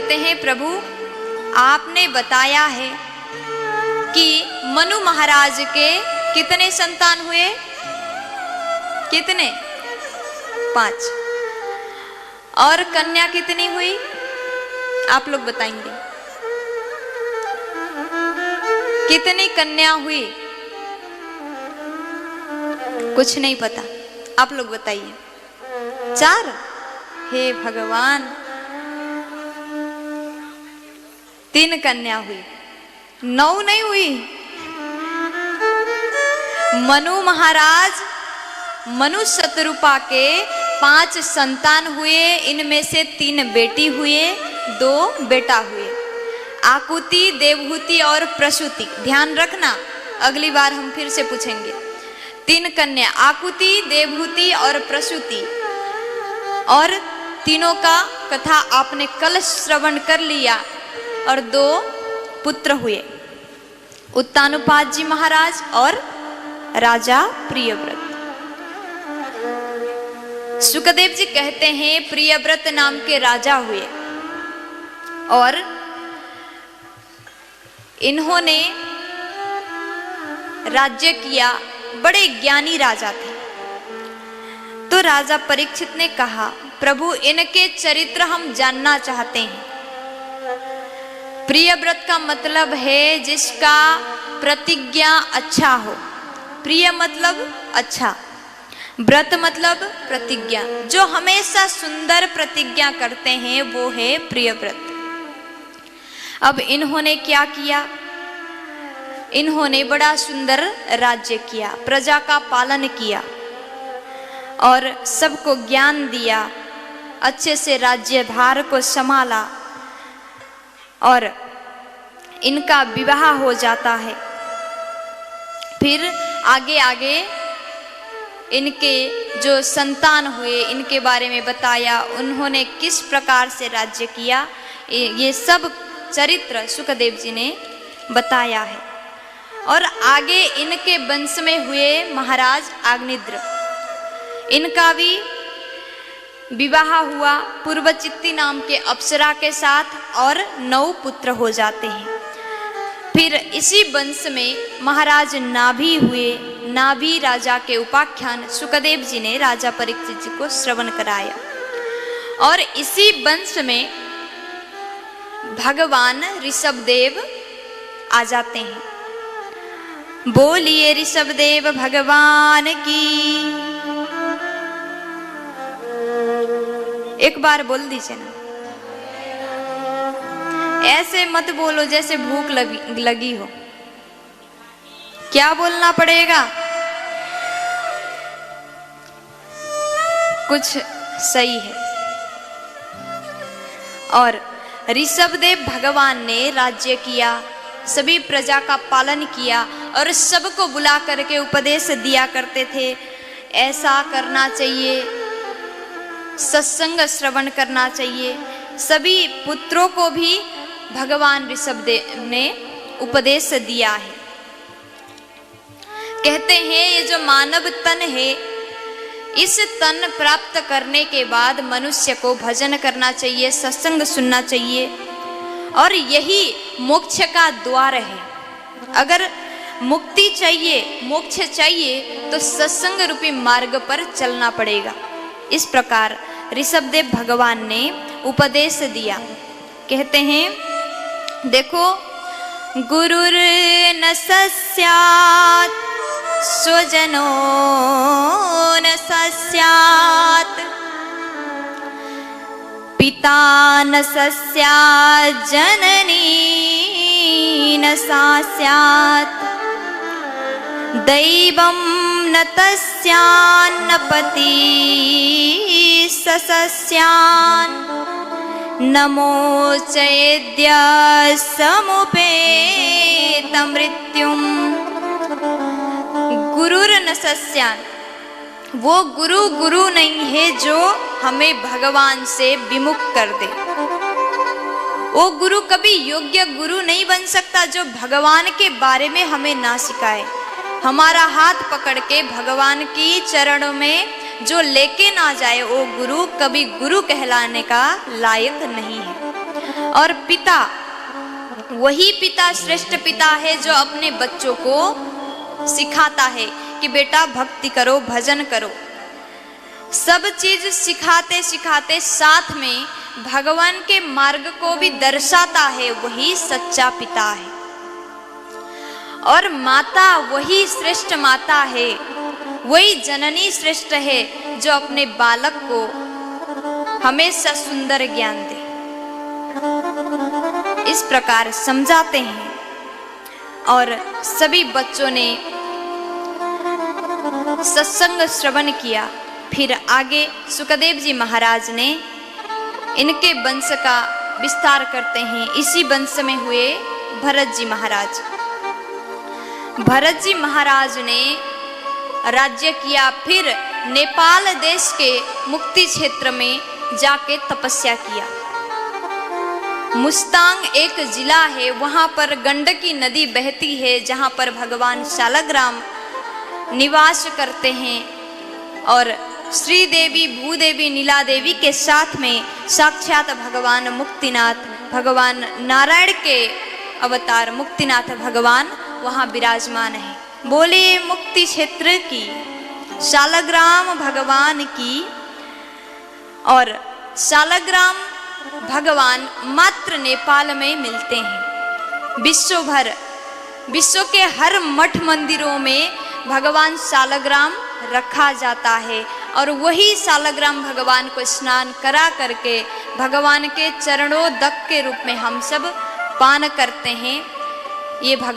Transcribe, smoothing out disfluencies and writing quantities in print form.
कहते हैं प्रभु आपने बताया है कि मनु महाराज के कितने संतान हुए? कितने? 5। और कन्या कितनी हुई? आप लोग बताएंगे कितनी कन्या हुई? कुछ नहीं पता, आप लोग बताइए। 4? हे भगवान, 3 कन्या हुई, 9 नहीं हुई। मनु महाराज मनु शतरूपा के 5 संतान हुए, इनमें से 3 बेटी हुए, 2 बेटा हुए। आकुति, देवहूति और प्रसूति, ध्यान रखना, अगली बार हम फिर से पूछेंगे। 3 कन्या, आकुति, देवहूति और प्रसूति, और तीनों का कथा आपने कल श्रवण कर लिया। और 2 पुत्र हुए, उत्तानुपाद जी महाराज और राजा प्रियव्रत। सुखदेव जी कहते हैं प्रियव्रत नाम के राजा हुए और इन्होंने राज्य किया, बड़े ज्ञानी राजा थे। तो राजा परीक्षित ने कहा प्रभु इनके चरित्र हम जानना चाहते हैं। प्रियव्रत का मतलब है जिसका प्रतिज्ञा अच्छा हो। प्रिय मतलब अच्छा, व्रत मतलब प्रतिज्ञा, जो हमेशा सुंदर प्रतिज्ञा करते हैं वो है प्रियव्रत। अब इन्होंने क्या किया? इन्होंने बड़ा सुंदर राज्य किया, प्रजा का पालन किया और सबको ज्ञान दिया, अच्छे से राज्यभार को संभाला और इनका विवाह हो जाता है। फिर आगे आगे इनके जो संतान हुए इनके बारे में बताया, उन्होंने किस प्रकार से राज्य किया, ये सब चरित्र सुखदेव जी ने बताया है। और आगे इनके वंश में हुए महाराज अग्निद्र, इनका भी विवाह हुआ पूर्वचित्ती नाम के अप्सरा के साथ और 9 पुत्र हो जाते हैं। फिर इसी वंश में महाराज नाभि हुए। नाभि राजा के उपाख्यान सुखदेव जी ने राजा परीक्षित जी को श्रवण कराया। और इसी वंश में भगवान ऋषभदेव आ जाते हैं। बोलिए ऋषभदेव भगवान की। एक बार बोल दीजिए ना, ऐसे मत बोलो जैसे भूख लगी हो। क्या बोलना पड़ेगा? कुछ सही है। और ऋषभदेव भगवान ने राज्य किया, सभी प्रजा का पालन किया और सबको बुला करके उपदेश दिया करते थे, ऐसा करना चाहिए, सत्संग श्रवण करना चाहिए। सभी पुत्रों को भी भगवान ऋषभदेव ने उपदेश दिया है। कहते हैं ये जो मानव तन है, इस तन प्राप्त करने के बाद मनुष्य को भजन करना चाहिए, सत्संग सुनना चाहिए और यही मोक्ष का द्वार है। अगर मुक्ति चाहिए, मोक्ष चाहिए तो सत्संग रूपी मार्ग पर चलना पड़ेगा। इस प्रकार ऋषभदेव भगवान ने उपदेश दिया। कहते हैं देखो, गुरुर न सस्यात् स्वजनो न सस्यात्, पिता न सस्यात् जननी न सास्यात्, दैवं न तस्यान्न पति सस्यान्, नमो चैद्य समुपेत मृत्युम। गुरुर न सस्यान्, वो गुरु नहीं है जो हमें भगवान से विमुख कर दे। वो गुरु कभी योग्य गुरु नहीं बन सकता जो भगवान के बारे में हमें ना सिखाए। हमारा हाथ पकड़ के भगवान की चरणों में जो लेके ना जाए, वो गुरु कभी गुरु कहलाने का लायक नहीं है। और पिता, वही पिता श्रेष्ठ पिता है जो अपने बच्चों को सिखाता है कि बेटा भक्ति करो, भजन करो। सब चीज सिखाते सिखाते साथ में भगवान के मार्ग को भी दर्शाता है, वही सच्चा पिता है। और माता वही श्रेष्ठ माता है, वही जननी श्रेष्ठ है जो अपने बालक को हमेशा सुंदर ज्ञान दे। इस प्रकार समझाते हैं और सभी बच्चों ने सत्संग श्रवण किया। फिर आगे सुखदेव जी महाराज ने इनके वंश का विस्तार करते हैं। इसी वंश में हुए भरत जी महाराज। भरत जी महाराज ने राज्य किया, फिर नेपाल देश के मुक्ति क्षेत्र में जाके तपस्या किया। मुस्तांग एक जिला है, वहां पर गंडकी नदी बहती है, जहां पर भगवान शालग्राम निवास करते हैं। और श्री देवी, भूदेवी, नीला देवी के साथ में साक्षात भगवान मुक्तिनाथ, भगवान नारायण के अवतार मुक्तिनाथ भगवान वहां विराजमान है। बोले मुक्ति क्षेत्र की, शालग्राम भगवान की। और शालग्राम भगवान मात्र नेपाल में मिलते हैं। विश्व के हर मठ मंदिरों में भगवान शालग्राम रखा जाता है और वही शालग्राम भगवान को स्नान करा करके भगवान के चरणोदक के रूप में हम सब पान करते हैं। ये भगवान